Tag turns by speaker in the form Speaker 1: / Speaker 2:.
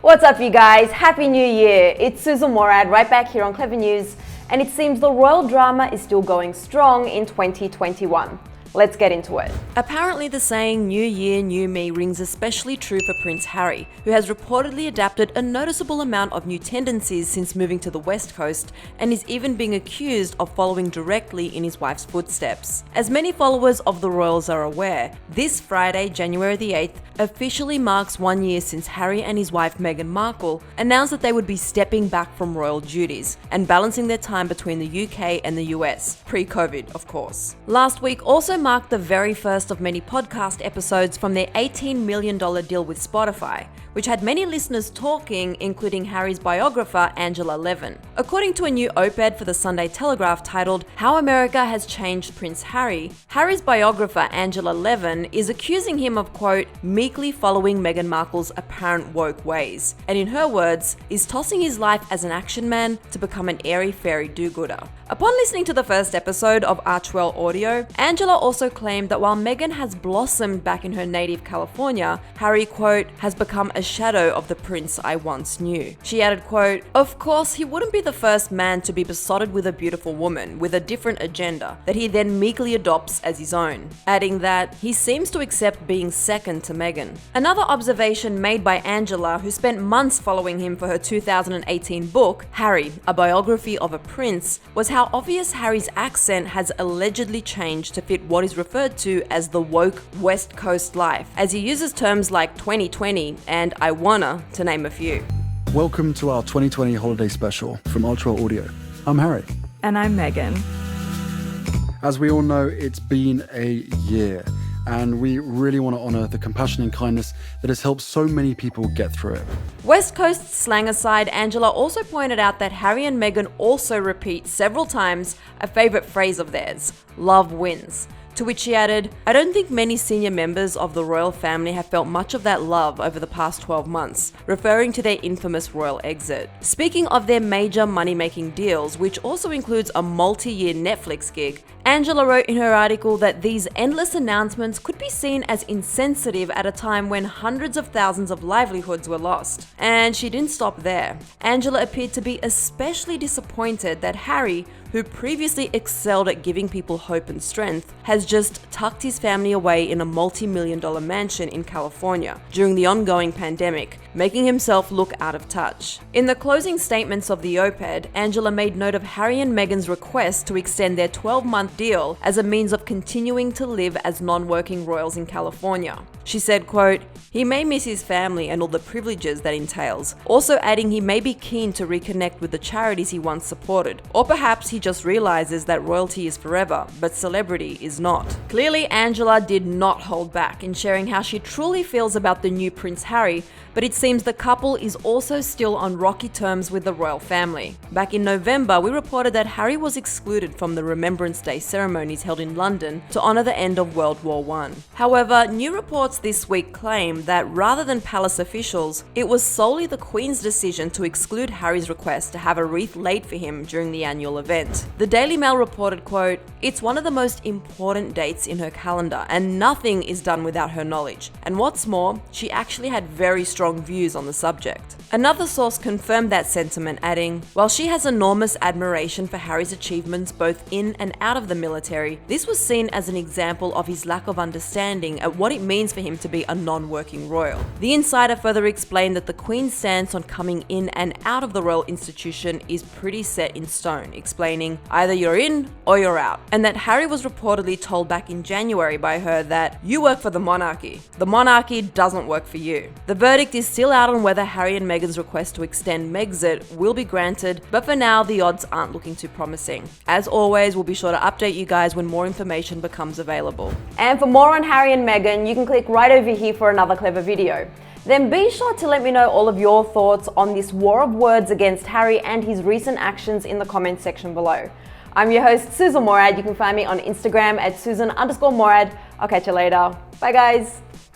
Speaker 1: What's up, you guys? Happy New Year! It's Susan Morad right back here on Clever News, and it seems the royal drama is still going strong in 2021. Let's get into it.
Speaker 2: Apparently the saying "New Year, New Me" rings especially true for Prince Harry, who has reportedly adapted a noticeable amount of new tendencies since moving to the West Coast and is even being accused of following directly in his wife's footsteps. As many followers of the royals are aware, this Friday, January the 8th, officially marks 1 year since Harry and his wife Meghan Markle announced that they would be stepping back from royal duties and balancing their time between the UK and the US, pre-COVID of course. Last week also marked the very first of many podcast episodes from their $18 million deal with Spotify, which had many listeners talking, including Harry's biographer Angela Levin. According to a new op-ed for the Sunday Telegraph titled "How America Has Changed Prince Harry," Harry's biographer Angela Levin is accusing him of, quote, meekly following Meghan Markle's apparent woke ways, and in her words, is tossing his life as an action man to become an airy-fairy do-gooder. Upon listening to the first episode of Archewell Audio, Angela also claimed that while Meghan has blossomed back in her native California, Harry, quote, has become a shadow of the prince I once knew. She added, quote, of course, he wouldn't be the first man to be besotted with a beautiful woman with a different agenda that he then meekly adopts as his own, adding that he seems to accept being second to Meghan. Another observation made by Angela, who spent months following him for her 2018 book, Harry, A Biography of a Prince, was how obvious Harry's accent has allegedly changed to fit what is referred to as the woke West Coast life, as he uses terms like 2020 and I wanna, to name a few.
Speaker 3: Welcome to our 2020 holiday special from Archewell Audio. I'm Harry.
Speaker 4: And I'm Meghan.
Speaker 3: As we all know, it's been a year, and we really want to honour the compassion and kindness that has helped so many people get through it.
Speaker 2: West Coast slang aside, Angela also pointed out that Harry and Meghan also repeat several times a favourite phrase of theirs, love wins. To which she added, I don't think many senior members of the royal family have felt much of that love over the past 12 months, referring to their infamous royal exit. Speaking of their major money-making deals, which also includes a multi-year Netflix gig, Angela wrote in her article that these endless announcements could be seen as insensitive at a time when hundreds of thousands of livelihoods were lost. And she didn't stop there. Angela appeared to be especially disappointed that Harry, who previously excelled at giving people hope and strength, has just tucked his family away in a multi-million-dollar mansion in California during the ongoing pandemic, making himself look out of touch. In the closing statements of the op-ed, Angela made note of Harry and Meghan's request to extend their 12-month deal as a means of continuing to live as non-working royals in California. She said, quote, he may miss his family and all the privileges that entails, also adding he may be keen to reconnect with the charities he once supported, or perhaps he just realizes that royalty is forever, but celebrity is not. Clearly, Angela did not hold back in sharing how she truly feels about the new Prince Harry, but it seems the couple is also still on rocky terms with the royal family. Back in November, we reported that Harry was excluded from the Remembrance Day ceremonies held in London to honour the end of World War I. However, new reports this week claim that rather than palace officials, it was solely the Queen's decision to exclude Harry's request to have a wreath laid for him during the annual event. The Daily Mail reported, quote, it's one of the most important dates in her calendar and nothing is done without her knowledge. And what's more, she actually had very strong views on the subject. Another source confirmed that sentiment, adding, while she has enormous admiration for Harry's achievements both in and out of the military, this was seen as an example of his lack of understanding at what it means for him to be a non-working royal. The insider further explained that the Queen's stance on coming in and out of the royal institution is pretty set in stone, explaining, either you're in or you're out, and that Harry was reportedly told back in January by her that you work for the monarchy. The monarchy doesn't work for you. The verdict is still out on whether Harry and Meghan's request to extend Megxit will be granted, but for now the odds aren't looking too promising. As always, we'll be sure to update you guys when more information becomes available.
Speaker 1: And for more on Harry and Meghan, you can click right over here for another clever video. Then be sure to let me know all of your thoughts on this war of words against Harry and his recent actions in the comments section below. I'm your host, Susan Morad. You can find me on Instagram at Susan_Morad. I'll catch you later. Bye guys.